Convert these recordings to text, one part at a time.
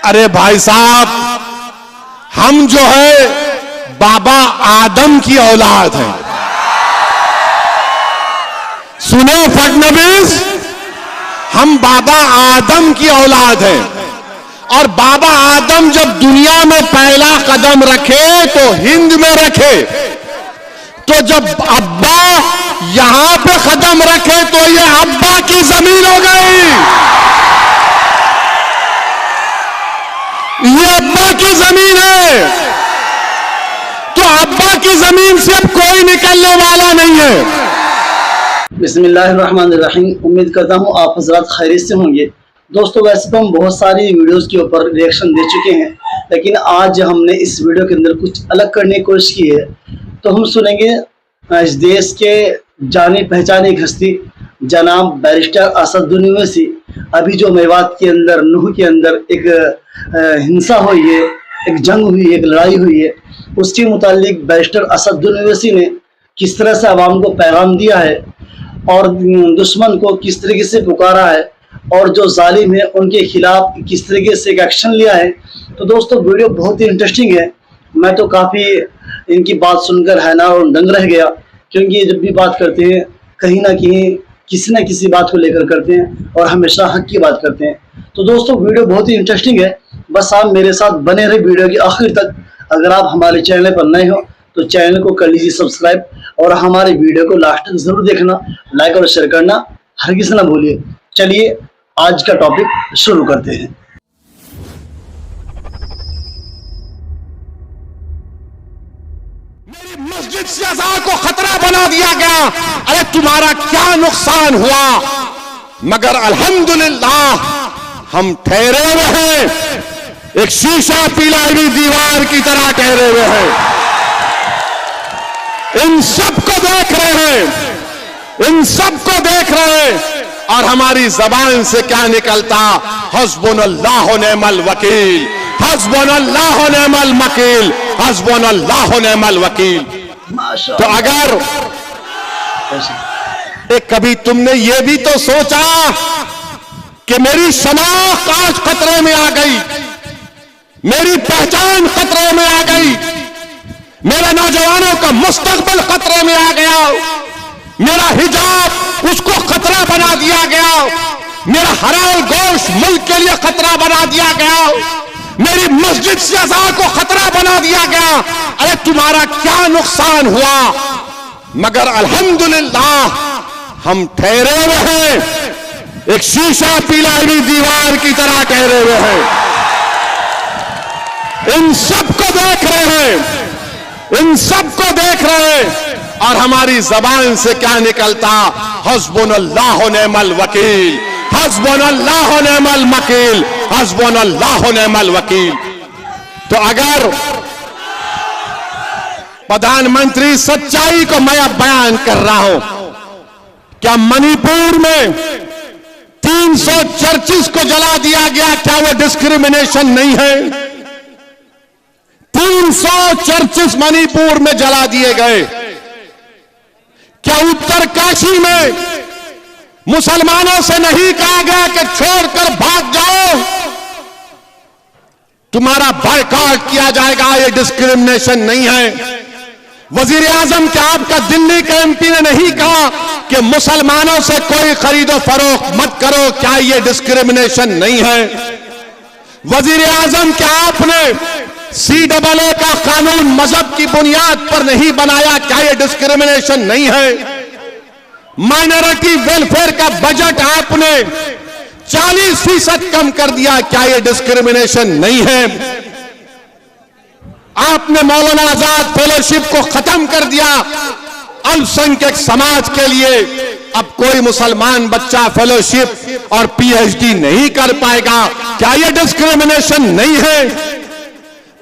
अरे भाई साहब, हम जो है बाबा आदम की औलाद हैं। सुनो फडणवीस, हम बाबा आदम की औलाद हैं। और बाबा आदम जब दुनिया में पहला कदम रखे तो हिंद में रखे, तो जब अब्बा यहां पे कदम रखे तो ये अब्बा की जमीन हो गई, ये अब्बा की जमीन है। तो अब्बा की जमीन से अब कोई निकलने वाला नहीं है। बिस्मिल्लाहिर्रहमानिर्रहीम। उम्मीद करता हूँ आप हजरात खैरियत से होंगे। दोस्तों, वैसे तो हम बहुत सारी वीडियोस के ऊपर रिएक्शन दे चुके हैं, लेकिन आज हमने इस वीडियो के अंदर कुछ अलग करने की कोशिश की है। तो हम सुनेंगे इस देश के जाने पहचाने एक हस्ती जनाब बैरिस्टर असदुद्दीन ओवैसी। अभी जो मेवात के अंदर नूह के अंदर एक हिंसा हुई है, एक जंग हुई है, एक लड़ाई हुई है, उसके मुतालिक बैरिस्टर असदुद्दीन ओवैसी ने किस तरह से आवाम को पैगाम दिया है और दुश्मन को किस तरीके से पुकारा है और जो जालिम है उनके खिलाफ किस तरीके से एक एक्शन लिया है। तो दोस्तों, वीडियो बहुत ही इंटरेस्टिंग है। मैं तो काफ़ी इनकी बात सुनकर हैरान और दंग रह गया, क्योंकि जब भी बात करते हैं कहीं ना कहीं किसी न किसी बात को लेकर करते हैं और हमेशा हक की बात करते हैं। तो दोस्तों, वीडियो बहुत ही इंटरेस्टिंग है। बस आप मेरे साथ बने रहे वीडियो के आखिर तक। अगर आप हमारे चैनल पर नए हो तो चैनल को कर लीजिए सब्सक्राइब और हमारे वीडियो को लास्ट तक जरूर देखना, लाइक और शेयर करना हरगिज़ ना भूलिए। चलिए आज का टॉपिक शुरू करते हैं। मेरी मस्जिद से अज़ान को खतरा बना दिया गया। अरे तुम्हारा क्या नुकसान हुआ? मगर अल्हम्दुलिल्लाह हम ठहरे हुए हैं, एक शीशा पिलाई हुई दीवार की तरह ठहरे हुए हैं। इन सबको देख रहे हैं, इन सबको देख रहे हैं, और हमारी जबान से क्या निकलता? हस्बुनल्लाह व निअमल वकील, हस्बुनल्लाह व निअमल वकील, हस्बुनल्लाह व निअमल वकील। तो अगर कभी तुमने ये भी तो सोचा कि मेरी शनाख्त आज खतरे में आ गई, मेरी पहचान खतरे में आ गई, मेरे नौजवानों का मुस्तकबिल खतरे में आ गया, मेरा हिजाब उसको खतरा बना दिया गया, मेरा हलाल गोश्त मुल्क के लिए खतरा बना दिया गया, मेरी मस्जिद से अज़ान को खतरा बना दिया गया। अरे तुम्हारा क्या नुकसान हुआ? मगर अल्हम्दुलिल्लाह हम ठहरे हुए हैं, एक शीशा पिलाई हुई दीवार की तरह ठहरे हुए हैं। इन सबको देख रहे हैं, इन सबको देख रहे हैं, और हमारी जबान से क्या निकलता? हस्बुनल्लाह व निअमल वकील, हस्बुनल्लाह व निअमल वकील, हस्बुनल्लाह व निअमल वकील। तो अगर प्रधानमंत्री सच्चाई को मैं अब बयान कर रहा हूं, क्या मणिपुर में 300 चर्चिस को जला दिया गया, क्या वो डिस्क्रिमिनेशन नहीं है? 300 चर्चिस मणिपुर में जला दिए गए। क्या उत्तरकाशी में मुसलमानों से नहीं कहा गया कि छोड़कर भाग जाओ, तुम्हारा बायकॉट किया जाएगा? ये डिस्क्रिमिनेशन नहीं है। वजीर आजम क्या आपका दिल्ली के एमपी ने नहीं कहा कि मुसलमानों से कोई खरीदो फरोख्त मत करो? क्या ये डिस्क्रिमिनेशन नहीं है? वजीर आजम क्या आपने CAA का कानून मजहब की बुनियाद पर नहीं बनाया? क्या ये डिस्क्रिमिनेशन नहीं है? माइनॉरिटी वेलफेयर का बजट आपने 40% कम कर दिया, क्या ये डिस्क्रिमिनेशन नहीं है? आपने मौलाना आजाद फेलोशिप को खत्म कर दिया अल्पसंख्यक समाज के लिए। अब कोई मुसलमान बच्चा फेलोशिप और PhD नहीं कर पाएगा, क्या ये डिस्क्रिमिनेशन नहीं है?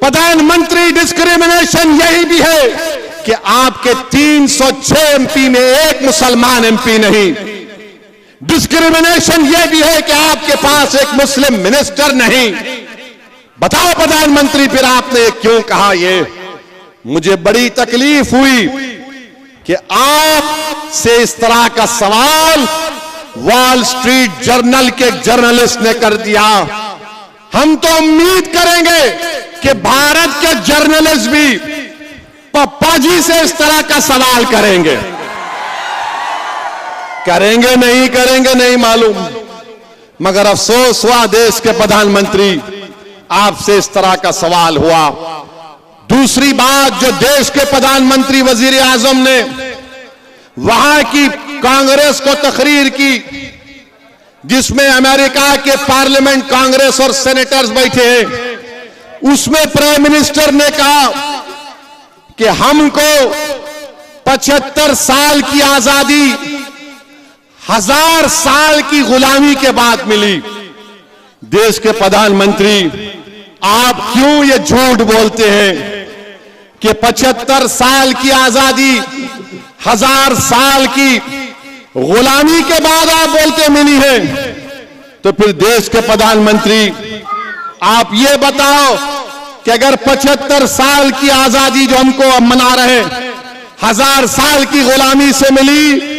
प्रधानमंत्री, डिस्क्रिमिनेशन यही भी है कि आपके 306 MP में एक मुसलमान MP नहीं। डिस्क्रिमिनेशन यह भी है कि आपके पास एक मुस्लिम मिनिस्टर नहीं। बताओ प्रधानमंत्री, फिर आपने क्यों कहा? ये मुझे बड़ी तकलीफ हुई कि आप से इस तरह का सवाल वॉल स्ट्रीट जर्नल के जर्नलिस्ट ने कर दिया। हम तो उम्मीद करेंगे कि भारत के जर्नलिस्ट भी पप्पा जी से इस तरह का सवाल करेंगे। करेंगे नहीं मालूम, मगर अफसोस हुआ देश के प्रधानमंत्री आपसे इस तरह का सवाल हुआ। दूसरी बात, जो देश के प्रधानमंत्री वजीर आजम ने वहां की कांग्रेस को तकरीर की, जिसमें अमेरिका के पार्लियामेंट कांग्रेस और सेनेटर्स बैठे हैं, उसमें प्राइम मिनिस्टर ने कहा कि हमको 75 साल की आजादी 1000 साल की गुलामी के बाद मिली। देश के प्रधानमंत्री, आप क्यों ये झूठ बोलते हैं कि 75 साल की आजादी 1000 साल की गुलामी के बाद आप बोलते मिली है? तो फिर देश के प्रधानमंत्री, आप ये बताओ कि अगर 75 साल की आजादी जो हमको अब मना रहे 1000 साल की गुलामी से मिली,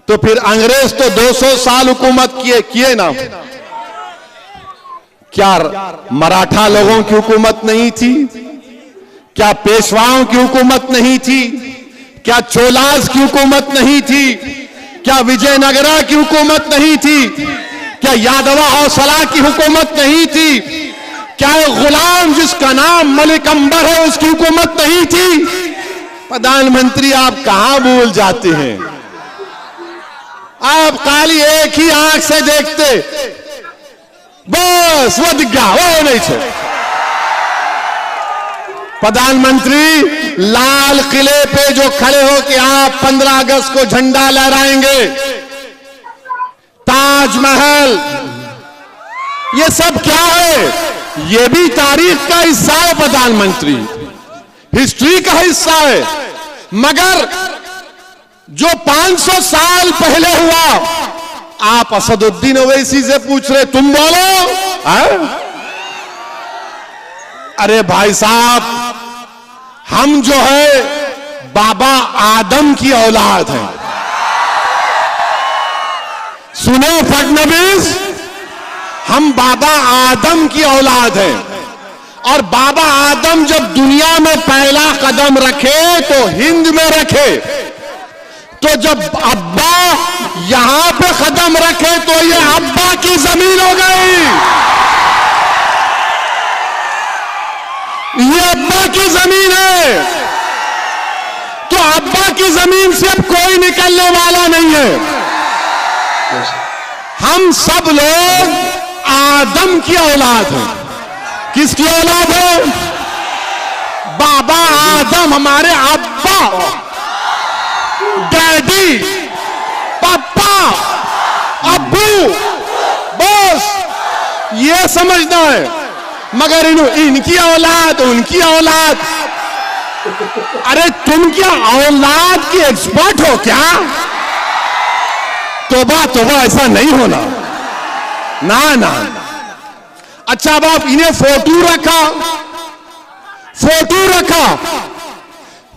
तो फिर अंग्रेज तो 200 साल हुकूमत किए ना? क्या मराठा लोगों की हुकूमत नहीं थी? क्या पेशवाओं की हुकूमत नहीं थी? क्या चोलास की हुकूमत नहीं थी? क्या विजयनगरा की हुकूमत नहीं थी? क्या यादवा हौसला की हुकूमत नहीं थी? क्या गुलाम जिसका नाम मलिक अंबर है उसकी हुकूमत नहीं थी? प्रधानमंत्री, आप कहां भूल जाते हैं? आप खाली एक ही आंख से देखते, बस वो दिख गया, वो नहीं छे। प्रधानमंत्री, लाल किले पे जो खड़े हो कि आप 15 अगस्त को झंडा लहराएंगे, ताजमहल, ये सब क्या है? ये भी तारीख का हिस्सा है प्रधानमंत्री, हिस्ट्री का हिस्सा है। मगर जो 500 साल पहले हुआ, आप असदुद्दीन ओवैसी से पूछ रहे, तुम बोलो है? अरे भाई साहब, हम जो है बाबा आदम की औलाद हैं। सुनो फडणवीस, हम बाबा आदम की औलाद हैं। और बाबा आदम जब दुनिया में पहला कदम रखे तो हिंद में रखे, तो जब अब्बा यहां पे कदम रखे तो ये अब्बा की जमीन हो गई, ये अब्बा की जमीन है। तो अब्बा की जमीन से अब कोई निकलने वाला नहीं है। हम सब लोग आदम की औलाद हैं। किसकी औलाद है? बाबा आदम, हमारे अब्बा, डैडी, पापा, अब्बू, बस ये समझना है। मगर इनकी औलाद, उनकी औलाद, अरे तुम क्या औलाद की एक्सपर्ट हो क्या? तोबा तोबा, ऐसा नहीं होना ना ना। अच्छा, अब आप इन्हें फोटो रखा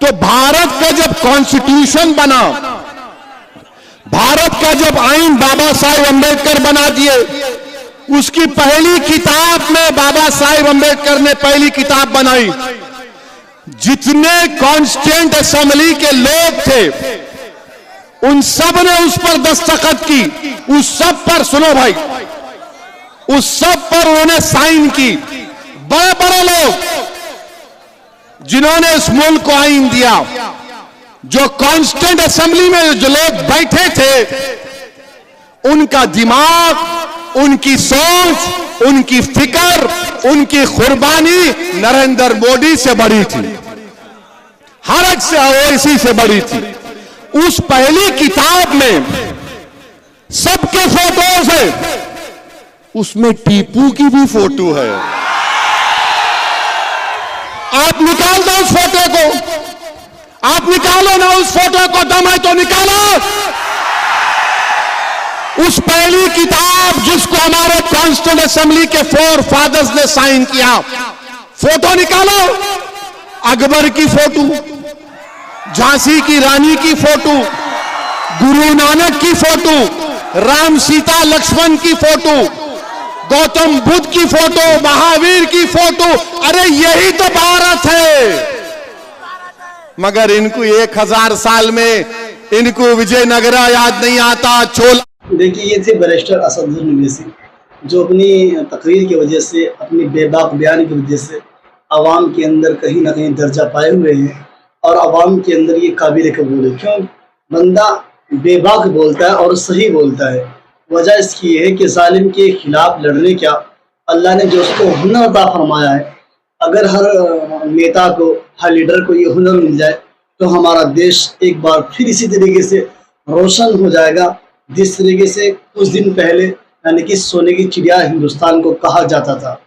तो भारत का जब कॉन्स्टिट्यूशन बना, भारत का जब आईन बाबा साहेब अंबेडकर बना दिए, उसकी पहली किताब में बाबा साहेब अंबेडकर ने पहली किताब बनाई। जितने कॉन्स्टिट्यूएंट असेंबली के लोग थे उन सब ने उस पर दस्तखत की। उस सब पर, सुनो भाई, उस सब पर उन्होंने साइन की। बड़े बड़े लोग जिन्होंने इस मुल्क को आईन दिया, जो कॉन्स्टिट्यूएंट असेंबली में जो लोग बैठे थे, उनका दिमाग, उनकी सोच, उनकी फिक्र, उनकी कुर्बानी नरेंद्र मोदी से बड़ी थी, हर एक से ओवैसी से बड़ी थी। उस पहली किताब में सबके फोटोज है, उसमें टीपू की भी फोटो है। आप निकाल दो उस फोटो को, आप निकालो ना उस फोटो को, दम है तो निकालो। उस पहली किताब जिसको हमारे कॉन्स्टिट्यूएंट असेंबली के 4 फादर्स ने साइन किया, फोटो निकालो। अकबर की फोटो, झांसी की रानी की फोटो, गुरु नानक की फोटो, राम सीता लक्ष्मण की फोटो, गौतम बुद्ध की फोटो, महावीर की फोटो, अरे यही तो भारत है। मगर इनको 1000 साल में इनको विजयनगरा याद नहीं आता, छोला। देखिए, ये थे बैरिस्टर असदुद्दीन ओवैसी, जो अपनी तकरीर की वजह से, अपनी बेबाक बयान की वजह से आवाम के अंदर कहीं ना कहीं दर्जा पाए हुए हैं और आवाम के अंदर ये काबिल कबूल है। क्यों? बंदा बेबाक बोलता है और सही बोलता है। वजह इसकी ये है कि जालिम के खिलाफ लड़ने का अल्लाह ने जो उसको हुनर अता फरमाया है। अगर हर नेता को, हर लीडर को ये हुनर मिल जाए तो हमारा देश एक बार फिर इसी तरीके से रोशन हो जाएगा, जिस तरीके से कुछ दिन पहले यानी कि सोने की चिड़िया हिंदुस्तान को कहा जाता था।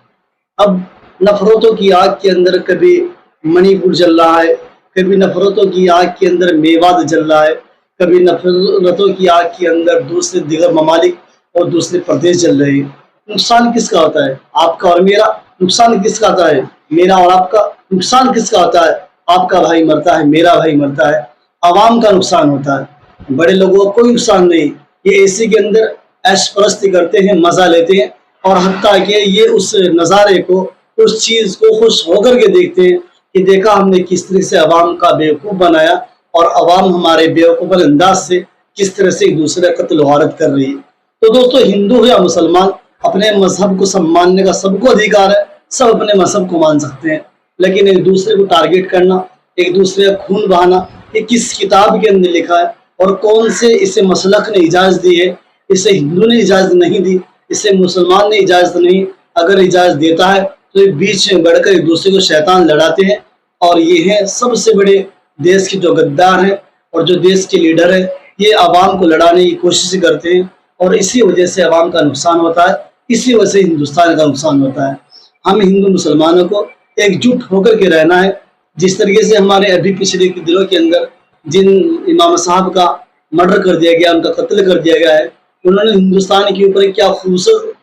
अब नफरतों की आग के अंदर कभी मणिपुर जल रहा है, कभी नफरतों की आग के अंदर मेवात जल रहा है, कभी नफरतों की आग के अंदर दूसरे दिगर ममालिक और दूसरे प्रदेश जल रहे हैं। नुकसान किसका होता है? आपका और मेरा। नुकसान किसका होता है? मेरा और आपका। नुकसान किसका होता है? आपका भाई मरता है, मेरा भाई मरता है, आवाम का नुकसान होता है। बड़े लोगों को कोई नुकसान नहीं। ये एसी के अंदर ऐश परस्ती करते हैं, मजा लेते हैं और हत्ता कि ये उस नज़ारे को, उस चीज को खुश होकर के देखते हैं कि देखा हमने किस तरह से अवाम का बेवकूफ़ बनाया और अवाम हमारे बेवकूफ़ अंदाज से किस तरह से एक दूसरे का कत्ल वारत कर रही है। तो दोस्तों, हिंदू हो या मुसलमान, अपने मजहब को सम्मानने का सबको अधिकार है। सब अपने मजहब को मान सकते हैं, लेकिन एक दूसरे को टारगेट करना, एक दूसरे का खून बहाना, ये किस किताब के अंदर लिखा है और कौन से इसे मसलक ने इजाज़त दी है? इसे हिंदू ने इजाज़त नहीं दी, इसे मुसलमान ने इजाज़त नहीं। अगर इजाज़त देता है तो ये बीच में बढ़कर एक दूसरे को शैतान लड़ाते हैं। और ये हैं सबसे बड़े देश के जो गद्दार हैं और जो देश के लीडर हैं, ये आवाम को लड़ाने की कोशिश करते हैं और इसी वजह से आवाम का नुकसान होता है, इसी वजह से हिंदुस्तान का नुकसान होता है। हम हिंदू मुसलमानों को एकजुट होकर के रहना है। जिस तरीके से हमारे अभी पिछले दिनों के अंदर जिन इमाम साहब का मर्डर कर दिया गया, उनका कत्ल कर दिया गया है, उन्होंने हिंदुस्तान के ऊपर क्या खूबसूरत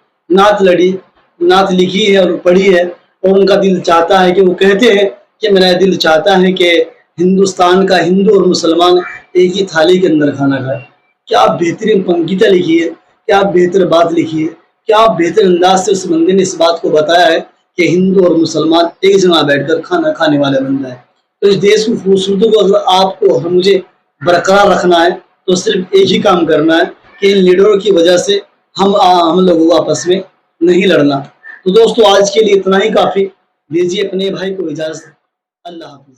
नात लिखी है और पढ़ी है। और उनका दिल चाहता है कि वो कहते हैं कि मेरा दिल चाहता है कि हिंदुस्तान का हिंदू और मुसलमान एक ही थाली के अंदर खाना खाए। क्या बेहतरीन पंक्तियाँ लिखी है, क्या बेहतर बात लिखी है, क्या बेहतर अंदाज से उस बंदे ने इस बात को बताया है कि हिंदू और मुसलमान एक जगह बैठकर खाना खाने वाला बंदा है। तो इस देश की खूबसूरती को अगर आपको और मुझे बरकरार रखना है तो सिर्फ एक ही काम करना है कि इन लीडरों की वजह से हम लोगों को आपस में नहीं लड़ना। तो दोस्तों, आज के लिए इतना ही काफी। दीजिए अपने भाई को इजाजत। अल्लाह हाफिज।